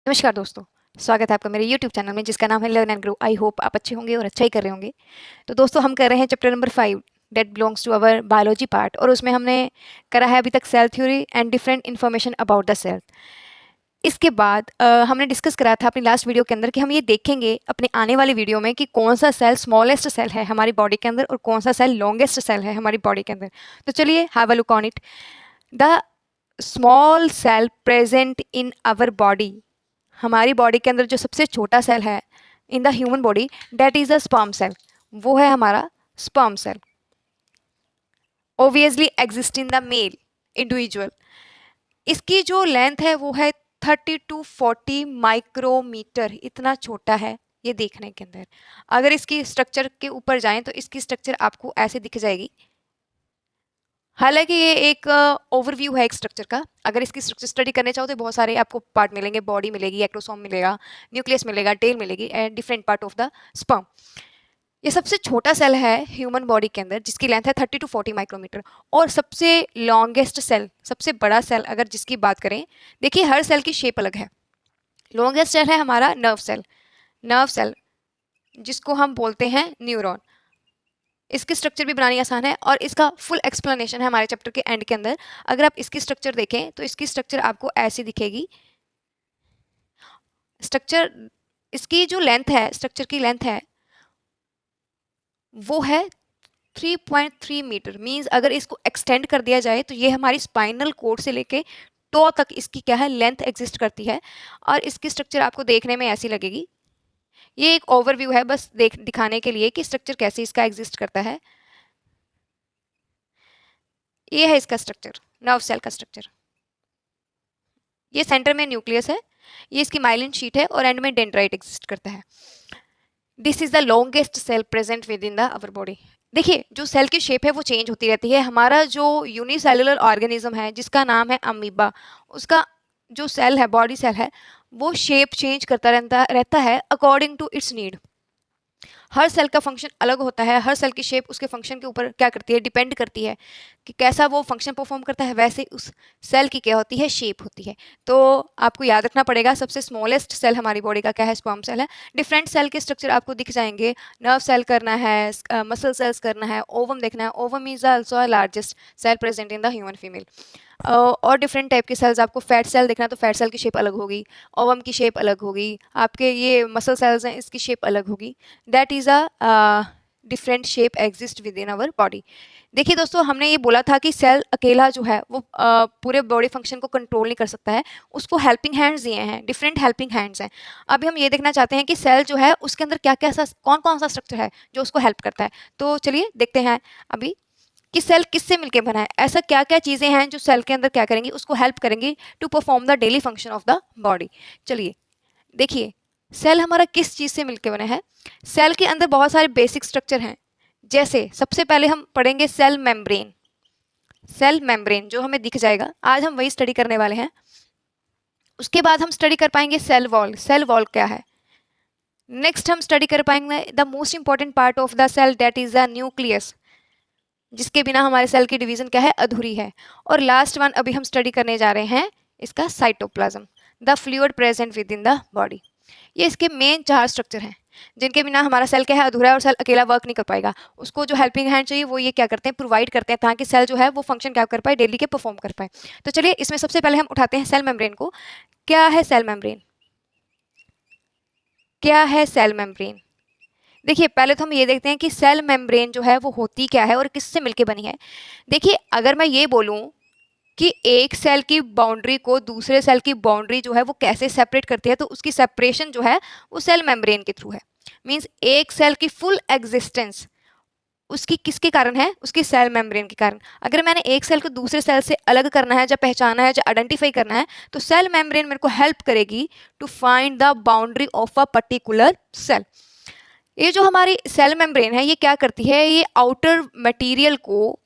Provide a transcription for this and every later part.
नमस्कार दोस्तों, स्वागत है आपका मेरे यूट्यूब चैनल में जिसका नाम है learn and grow. I hope आप अच्छे होंगे और अच्छा ही कर रहे होंगे। तो दोस्तों हम कर रहे हैं chapter number 5 that belongs to our biology part और उसमें हमने करा है अभी तक cell theory and different information about the cell. इसके बाद हमने डिस्कस करा था अपनी लास्ट वीडियो के अंदर कि हम ये देखेंगे अपने आने वाली वीडियो में कि कौन सा सेल स्मॉलेस्ट सेल है हमारी बॉडी के अंदर और कौन सा सेल लॉन्गेस्ट सेल है हमारी बॉडी के अंदर। तो चलिए have a look on it. The small cell present in our body, हमारी बॉडी के अंदर जो सबसे छोटा सेल है in the human body, that is a sperm cell. वो है हमारा sperm cell. Obviously exist in the male individual. इसकी जो लेंथ है वो है 30 to 40 माइक्रोमीटर, इतना छोटा है ये देखने के अंदर। अगर इसकी स्ट्रक्चर के ऊपर जाएं तो इसकी स्ट्रक्चर आपको ऐसे दिख जाएगी। हालांकि ये एक ओवरव्यू है एक स्ट्रक्चर का। अगर इसकी स्ट्रक्चर स्टडी करने चाहो तो बहुत सारे आपको पार्ट मिलेंगे। बॉडी मिलेगी, एक्टोसोम मिलेगा, न्यूक्लियस मिलेगा, टेल मिलेगी and different part of the sperm. ये सबसे छोटा सेल है ह्यूमन बॉडी के अंदर जिसकी लेंथ है 30 to 40 माइक्रोमीटर। और सबसे लॉन्गेस्ट सेल, सबसे बड़ा सेल अगर जिसकी बात करें, देखिए हर सेल की शेप अलग है। लॉन्गेस्ट सेल है हमारा नर्व सेल। नर्व सेल जिसको हम बोलते हैं न्यूरॉन। इसकी स्ट्रक्चर भी बनानी आसान है और इसका फुल एक्सप्लेनेशन है हमारे चैप्टर के एंड के अंदर। अगर आप इसकी स्ट्रक्चर देखें तो इसकी स्ट्रक्चर आपको ऐसी दिखेगी। स्ट्रक्चर, इसकी जो लेंथ है, स्ट्रक्चर की लेंथ है वो है 3.3 मीटर। मींस अगर इसको एक्सटेंड कर दिया जाए तो ये हमारी स्पाइनल कोड से लेके टो तक इसकी क्या है, लेंथ एग्जिस्ट करती है। और इसकी स्ट्रक्चर आपको देखने में ऐसी लगेगी। ये एक ओवरव्यू है बस दिखाने के लिए कि स्ट्रक्चर कैसे इसका एग्जिस्ट करता है। ये है इसका स्ट्रक्चर, नर्व सेल का स्ट्रक्चर। ये सेंटर में न्यूक्लियस है, ये इसकी माइलिन शीट है और एंड में डेंड्राइट एग्जिस्ट करता है। This is the longest cell present within the our body. देखिए जो सेल की शेप है वो चेंज होती रहती है। हमारा जो यूनिसेलुलर ऑर्गेनिज्म है जिसका नाम है अमीबा, उसका जो सेल है, बॉडी सेल है, वो शेप चेंज करता रहता है अकॉर्डिंग टू इट्स नीड। हर सेल का फंक्शन अलग होता है। हर सेल की शेप उसके फंक्शन के ऊपर क्या करती है, डिपेंड करती है कि कैसा वो फंक्शन परफॉर्म करता है। वैसे उस सेल की क्या होती है, शेप होती है। तो आपको याद रखना पड़ेगा सबसे स्मॉलेस्ट सेल हमारी बॉडी का क्या है, स्पर्म सेल है। डिफरेंट सेल के स्ट्रक्चर आपको दिख जाएंगे। नर्व सेल करना है, मसल सेल्स करना है, ओवम देखना है। Ovum is also largest cell present in the human female. और डिफरेंट टाइप के सेल्स, आपको फैट सेल देखना है तो फैट सेल की शेप अलग होगी, ओवम की शेप अलग होगी, आपके ये मसल सेल्स हैं इसकी शेप अलग होगी। That is a different shape exist within our body. देखिए दोस्तों, हमने ये बोला था कि सेल अकेला जो है वो पूरे बॉडी फंक्शन को कंट्रोल नहीं कर सकता है। उसको हेल्पिंग हैंड्स दिए हैं, डिफरेंट हेल्पिंग हैंड्स हैं। अभी हम ये देखना चाहते हैं कि सेल जो है उसके अंदर क्या क्या सा, कौन कौन सा स्ट्रक्चर है जो उसको हेल्प करता है। तो चलिए देखते हैं अभी कि सेल किससे मिलकर बना है। ऐसा क्या क्या चीज़ें हैं जो सेल के अंदर क्या करेंगी, उसको हेल्प करेंगी to perform the daily function of the body. चलिए देखिए सेल हमारा किस चीज़ से मिलकर बना है। सेल के अंदर बहुत सारे बेसिक स्ट्रक्चर हैं। जैसे सबसे पहले हम पढ़ेंगे सेल मेम्ब्रेन। सेल मेम्ब्रेन जो हमें दिख जाएगा, आज हम वही स्टडी करने वाले हैं। उसके बाद हम स्टडी कर पाएंगे सेल वॉल। सेल वॉल क्या है। नेक्स्ट हम स्टडी कर पाएंगे the most important part of the cell, that is the nucleus, जिसके बिना हमारे सेल की डिवीजन क्या है, अधूरी है। और लास्ट वन अभी हम स्टडी करने जा रहे हैं इसका cytoplasm, the fluid present within the body. ये इसके मेन 4 स्ट्रक्चर हैं जिनके बिना हमारा सेल क्या है, अधूरा है और सेल अकेला वर्क नहीं कर पाएगा। उसको जो हेल्पिंग हैंड चाहिए वो ये क्या करते हैं, प्रोवाइड करते हैं ताकि सेल जो है वो फंक्शन क्या कर पाए, डेली के परफॉर्म कर पाए। तो चलिए इसमें सबसे पहले हम उठाते हैं सेल मेम्ब्रेन को। क्या है सेल मेम्ब्रेन, क्या है सेल मेम्ब्रेन। देखिए पहले तो हम ये देखते हैं कि सेल मेम्ब्रेन जो है वो होती क्या है और किससे मिलके बनी है। देखिए अगर मैं ये बोलूं कि एक सेल की बाउंड्री को दूसरे सेल की बाउंड्री जो है वो कैसे सेपरेट करती है, तो उसकी सेपरेशन जो है वो सेल मेम्ब्रेन के थ्रू है। मींस एक सेल की फुल एग्जिस्टेंस उसकी किसके कारण है, उसकी सेल मेम्ब्रेन के कारण। अगर मैंने एक सेल को दूसरे सेल से अलग करना है, या पहचाना है, या आइडेंटिफाई करना है, तो सेल मेम्ब्रेन मेरे को हेल्प करेगी to find the boundary of a particular cell. ये जो हमारी सेल मेम्ब्रेन है ये क्या करती है, ये आउटर मटेरियल को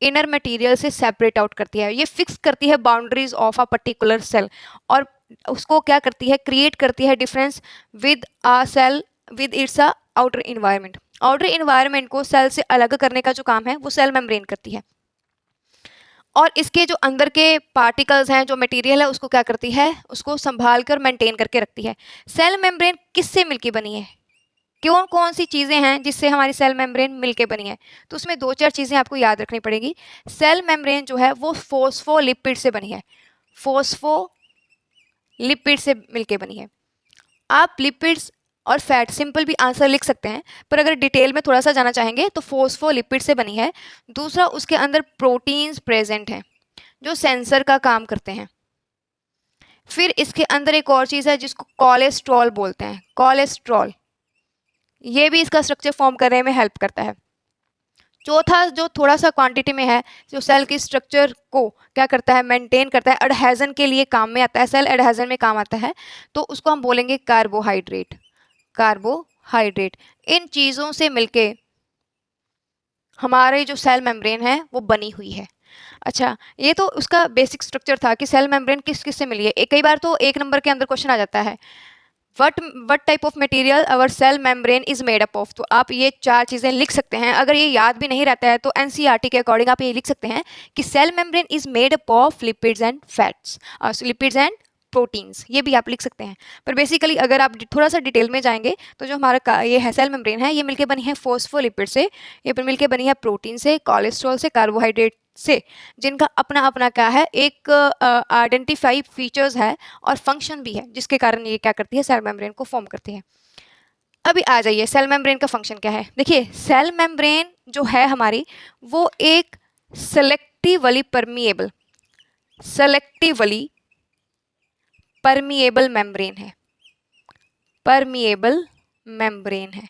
इनर मटेरियल से सेपरेट आउट करती है। ये फिक्स करती है boundaries of a particular cell और उसको क्या करती है, क्रिएट करती है difference with a cell with its a outer environment. Outer environment को सेल से अलग करने का जो काम है वो सेल मेम्ब्रेन करती है। और इसके जो अंदर के पार्टिकल्स हैं, जो मटेरियल है, उसको क्या करती है, उसको संभाल कर मेंटेन करके रखती है। सेल मेम्ब्रेन किससे मिलकर बनी है, कौन कौन सी चीज़ें हैं जिससे हमारी सेल मेम्ब्रेन मिलके बनी है, तो उसमें 2-4 चीज़ें आपको याद रखनी पड़ेगी। सेल मेम्ब्रेन जो है वो फोस्फोलिपिड से बनी है, फोस्फोलिपिड से मिलके बनी है। आप लिपिड्स और फैट सिंपल भी आंसर लिख सकते हैं, पर अगर डिटेल में थोड़ा सा जाना चाहेंगे तो फोस्फोलिपिड से बनी है। दूसरा, उसके अंदर प्रोटीन्स प्रेजेंट हैं जो सेंसर का काम करते हैं। फिर इसके अंदर एक और चीज़ है जिसको कोलेस्ट्रॉल बोलते हैं, कोलेस्ट्रॉल, ये भी इसका स्ट्रक्चर फॉर्म करने में हेल्प करता है। चौथा, जो थोड़ा सा क्वांटिटी में है, जो सेल की स्ट्रक्चर को क्या करता है, मेंटेन करता है, एडहेजन के लिए काम में आता है, सेल एडहेजन में काम आता है, तो उसको हम बोलेंगे कार्बोहाइड्रेट। कार्बोहाइड्रेट, इन चीज़ों से मिलके हमारे जो सेल मेम्ब्रेन है वो बनी हुई है। अच्छा, ये तो उसका बेसिक स्ट्रक्चर था कि सेल मेम्ब्रेन किस किस से मिली है। कई बार तो 1 नंबर के अंदर क्वेश्चन आ जाता है, what type of material our cell membrane is made up of. तो आप ये 4 चीज़ें लिख सकते हैं। अगर ये याद भी नहीं रहता है तो एनसीईआरटी के अकॉर्डिंग आप ये लिख सकते हैं कि cell membrane is made up of lipids and fats, lipids and proteins, ये भी आप लिख सकते हैं। पर बेसिकली अगर आप थोड़ा सा डिटेल में जाएंगे तो जो हमारा ये है सेल मेम्ब्रेन है, ये मिलके बनी है फोस्फोलिपिड से, ये मिलके बनी है प्रोटीन से, कोलेस्ट्रॉल से, कार्बोहाइड्रेट से, जिनका अपना अपना क्या है, एक आइडेंटिफाई फीचर्स है और फंक्शन भी है, जिसके कारण ये क्या करती है, सेल मेम्ब्रेन को फॉर्म करती है। अभी आ जाइए सेल मेम्ब्रेन का फंक्शन क्या है। देखिए, सेल मेम्ब्रेन जो है हमारी, वो एक सेलेक्टिवली परमिएबल मेम्ब्रेन है, परमिएबल मेम्ब्रेन है।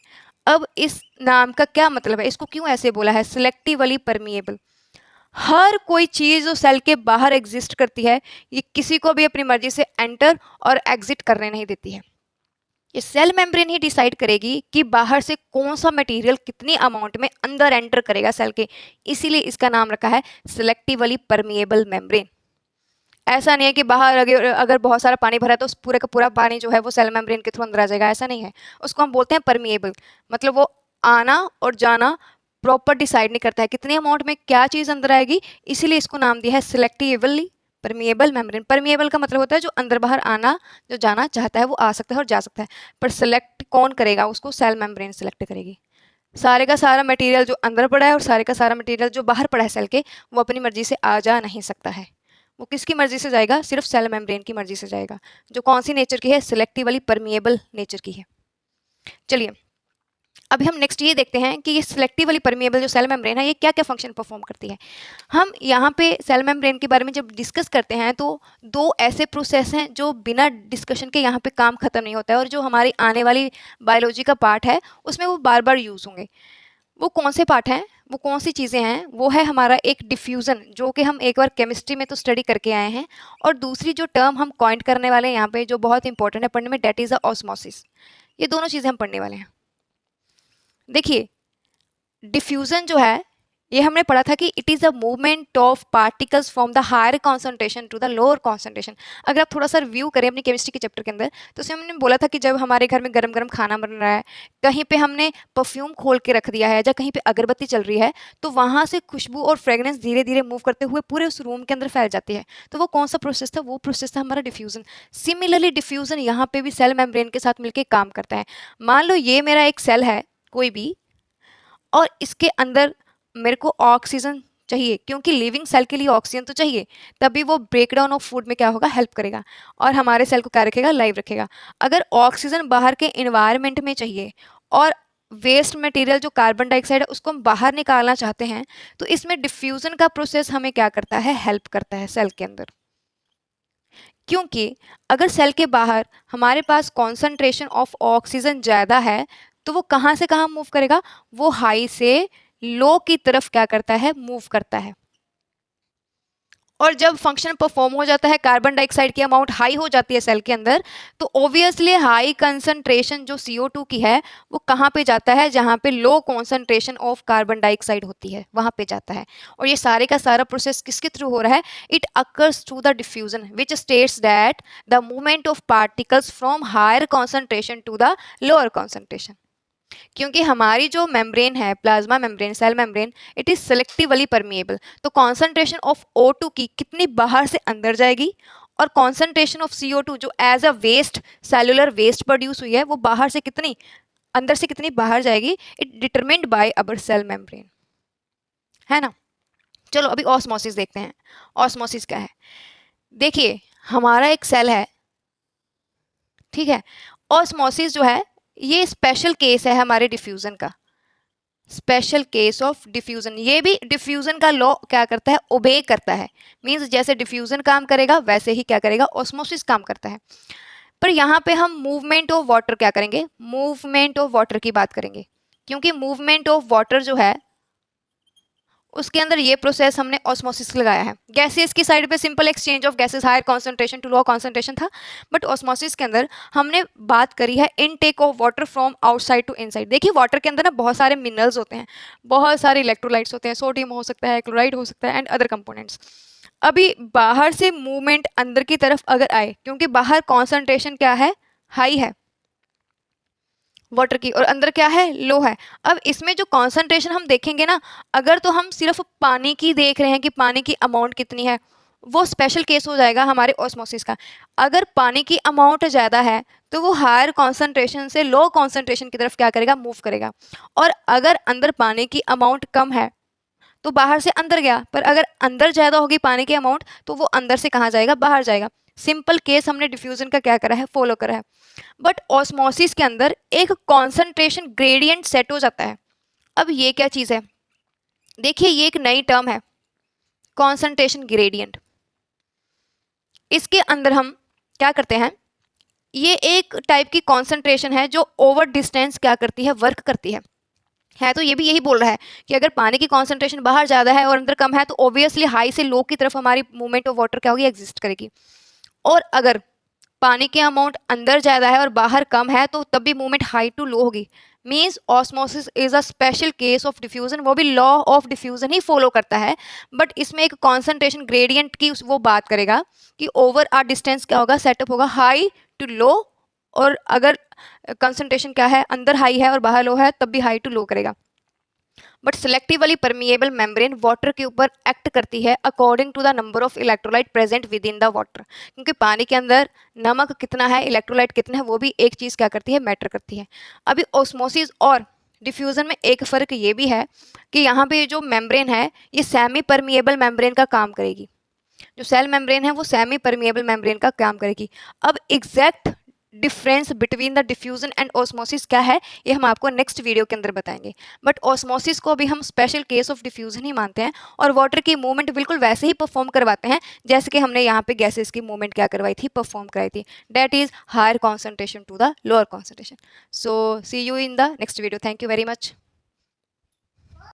अब इस नाम का क्या मतलब है, इसको क्यों ऐसे बोला है सिलेक्टिवली परमिएबल? हर कोई चीज़ जो सेल के बाहर एग्जिस्ट करती है, ये किसी को भी अपनी मर्जी से एंटर और एग्जिट करने नहीं देती है। ये सेल मेम्ब्रेन ही डिसाइड करेगी कि बाहर से कौन सा मटेरियल कितनी अमाउंट में अंदर एंटर करेगा सेल के, इसीलिए इसका नाम रखा है सिलेक्टिवली परमिएबल मेम्ब्रेन। ऐसा नहीं है कि बाहर अगर बहुत सारा पानी भरा है तो उस पूरे का पूरा पानी जो है वो सेल मेम्ब्रेन के थ्रू अंदर आ जाएगा, ऐसा नहीं है। उसको हम बोलते हैं परमिएबल, मतलब वो आना और जाना प्रॉपर डिसाइड नहीं करता है कितने अमाउंट में क्या चीज़ अंदर आएगी, इसीलिए इसको नाम दिया है सिलेक्टिवली परमिएबल मेम्ब्रेन। परमिएबल का मतलब होता है जो अंदर बाहर आना, जो जाना चाहता है वो आ सकता है और जा सकता है, पर सिलेक्ट कौन करेगा, उसको सेल मेम्ब्रेन सिलेक्ट करेगी। सारे का सारा मटेरियल जो अंदर पड़ा है और सारे का सारा मटेरियल जो बाहर पड़ा है सेल के, वो अपनी मर्जी से आ जा नहीं सकता है। वो किसकी मर्जी से जाएगा, सिर्फ सेल मेम्ब्रेन की मर्जी से जाएगा, जो कौन सी नेचर की है, सिलेक्टिवली परमिएबल नेचर की है। चलिए, अभी हम नेक्स्ट ये देखते हैं कि ये सिलेक्टिवली परमिएबल जो सेल मेम्ब्रेन है, ये क्या क्या फंक्शन परफॉर्म करती है। हम यहाँ पे सेल मेम्ब्रेन के बारे में जब डिस्कस करते हैं तो 2 ऐसे प्रोसेस हैं जो बिना डिस्कशन के यहाँ पे काम खत्म नहीं होता है, और जो हमारी आने वाली बायोलॉजी का पार्ट है उसमें वो बार बार यूज़ होंगे। वो कौन से पार्ट हैं, वो कौन सी चीज़ें हैं, वो है हमारा एक डिफ्यूज़न, जो कि हम एक बार केमिस्ट्री में तो स्टडी करके आए हैं, और दूसरी जो टर्म हम कॉइंट करने वाले हैं यहाँ पे, जो बहुत इंपॉर्टेंट है पढ़ने में, डेट इज़ अ ऑस्मोसिस। ये दोनों चीज़ें हम पढ़ने वाले हैं। देखिए, डिफ्यूज़न जो है, ये हमने पढ़ा था कि it is a movement of particles from the higher concentration to the lower concentration. अगर आप थोड़ा सा रिव्यू करें अपनी केमिस्ट्री के चैप्टर के अंदर, तो उसमें हमने बोला था कि जब हमारे घर में गरम गरम खाना बन रहा है, कहीं पे हमने परफ्यूम खोल के रख दिया है, या कहीं पे अगरबत्ती चल रही है, तो वहाँ से खुशबू और फ्रेगनेंस धीरे धीरे मूव करते हुए पूरे उस रूम के अंदर फैल जाती है। तो वो कौन सा प्रोसेस था, वो प्रोसेस था हमारा डिफ्यूज़न। सिमिलरली डिफ्यूज़न यहाँ पे भी सेल मेम्ब्रेन के साथ मिलकर काम करता है। मान लो ये मेरा एक सेल है कोई भी, और इसके अंदर मेरे को ऑक्सीजन चाहिए, क्योंकि लिविंग सेल के लिए ऑक्सीजन तो चाहिए, तभी वो ब्रेक डाउन ऑफ फूड में क्या होगा, हेल्प करेगा, और हमारे सेल को क्या रखेगा, लाइव रखेगा। अगर ऑक्सीजन बाहर के इन्वायरमेंट में चाहिए और वेस्ट मटेरियल जो कार्बन डाइऑक्साइड है उसको हम बाहर निकालना चाहते हैं, तो इसमें डिफ्यूज़न का प्रोसेस हमें क्या करता है, हेल्प करता है सेल के अंदर। क्योंकि अगर सेल के बाहर हमारे पास कॉन्सेंट्रेशन ऑफ ऑक्सीजन ज़्यादा है, तो वो कहाँ से कहाँ मूव करेगा, वो हाई से लो की तरफ क्या करता है, मूव करता है। और जब फंक्शन परफॉर्म हो जाता है, कार्बन डाइऑक्साइड की अमाउंट हाई हो जाती है सेल के अंदर, तो ऑब्वियसली हाई कंसंट्रेशन जो CO2 की है वो कहाँ पे जाता है, जहाँ पे low concentration of carbon dioxide होती है वहाँ पे जाता है। और ये सारे का सारा प्रोसेस किसके थ्रू हो रहा है, it occurs through the diffusion which states that the movement of particles from higher concentration to the lower concentration. क्योंकि हमारी जो मेम्ब्रेन है, plasma membrane, cell membrane, it is selectively permeable. तो कॉन्सेंट्रेशन ऑफ O2 की कितनी बाहर से अंदर जाएगी और कॉन्सेंट्रेशन ऑफ CO2 जो as a waste, cellular waste produce हुई है, वो बाहर से कितनी अंदर से कितनी बाहर जाएगी, it determined by our cell membrane, है ना। चलो अभी ऑस्मोसिस देखते हैं। ऑस्मोसिस क्या है? देखिए हमारा एक सेल है, ठीक है। ऑस्मोसिस जो है ये स्पेशल केस है हमारे डिफ्यूजन का, स्पेशल केस ऑफ डिफ्यूजन। ये भी डिफ्यूजन का लॉ क्या करता है, ओबे करता है। मींस जैसे डिफ्यूजन काम करेगा वैसे ही क्या करेगा, ऑस्मोसिस काम करता है। पर यहाँ पे हम मूवमेंट ऑफ वाटर क्या करेंगे, मूवमेंट ऑफ वाटर की बात करेंगे, क्योंकि मूवमेंट ऑफ वाटर जो है उसके अंदर ये प्रोसेस हमने ऑस्मोसिस लगाया है। गैसेस की साइड पे simple exchange of gases, higher concentration to low concentration था, बट ऑस्मोसिस के अंदर हमने बात करी है intake of water from outside to inside. देखिए वाटर के अंदर ना बहुत सारे मिनरल्स होते हैं, बहुत सारे इलेक्ट्रोलाइट्स होते हैं, सोडियम हो सकता है, क्लोराइड हो सकता है एंड अदर कंपोनेंट्स। अभी बाहर से मूवमेंट अंदर की तरफ अगर आए, क्योंकि बाहर कॉन्सेंट्रेशन क्या है, हाई है वाटर की, और अंदर क्या है, लो है। अब इसमें जो कॉन्सेंट्रेशन हम देखेंगे ना, अगर तो हम सिर्फ पानी की देख रहे हैं कि पानी की अमाउंट कितनी है, वो स्पेशल केस हो जाएगा हमारे ऑस्मोसिस का। अगर पानी की अमाउंट ज़्यादा है तो वो हायर कॉन्सेंट्रेशन से लो कॉन्सेंट्रेशन की तरफ क्या करेगा, मूव करेगा। और अगर अंदर पानी की अमाउंट कम है तो बाहर से अंदर गया, पर अगर अंदर ज़्यादा होगी पानी की अमाउंट तो वो अंदर से कहाँ जाएगा, बाहर जाएगा। सिंपल केस हमने डिफ्यूजन का क्या करा है, फॉलो करा है। बट ऑस्मोसिस के अंदर एक कॉन्सेंट्रेशन ग्रेडियंट सेट हो जाता है। अब ये क्या चीज़ है, देखिए ये एक नई टर्म है, कॉन्सेंट्रेशन ग्रेडियंट। इसके अंदर हम क्या करते हैं, ये एक टाइप की कॉन्सेंट्रेशन है जो ओवर डिस्टेंस क्या करती है, वर्क करती है तो ये भी यही बोल रहा है कि अगर पानी की कॉन्सेंट्रेशन बाहर ज़्यादा है और अंदर कम है तो ऑब्वियसली हाई से लो की तरफ हमारी मूवमेंट ऑफ वाटर क्या होगी, एग्जिस्ट करेगी। और अगर पानी की अमाउंट अंदर ज़्यादा है और बाहर कम है तो तब भी मूवमेंट हाई टू लो होगी। Means osmosis is a special case of diffusion, वो भी law of diffusion he follow करता है, बट इसमें एक कॉन्सेंट्रेशन ग्रेडियंट की वो बात करेगा कि ओवर आ डिस्टेंस क्या होगा, सेटअप होगा हाई टू लो, और अगर कंसंट्रेशन क्या है, अंदर हाई है और बाहर लो है, तब भी हाई टू लो करेगा। But selectively permeable membrane water के ऊपर एक्ट करती है according to the number of electrolyte present within the water, क्योंकि पानी के अंदर नमक कितना है, इलेक्ट्रोलाइट कितना है, वो भी एक चीज़ क्या करती है, मैटर करती है। अभी ऑस्मोसिस और डिफ्यूज़न में एक फ़र्क ये भी है कि यहाँ पे जो मेम्ब्रेन है ये सेमी परमिएबल मेम्ब्रेन का काम करेगी, जो सेल मेम्ब्रेन है वो सेमी परमिएबल मेम्ब्रेन का काम करेगी। अब exact difference between the diffusion and osmosis क्या है, ये हम आपको नेक्स्ट वीडियो के अंदर बताएंगे। बट ऑस्मोसिस को अभी हम स्पेशल केस ऑफ डिफ्यूजन ही मानते हैं और वाटर की मूवमेंट बिल्कुल वैसे ही परफॉर्म करवाते हैं जैसे कि हमने यहाँ पे गैसेस की मूवमेंट क्या करवाई थी, परफॉर्म कराई थी। That is higher concentration to the lower concentration. So see you in the next video. Thank you very much.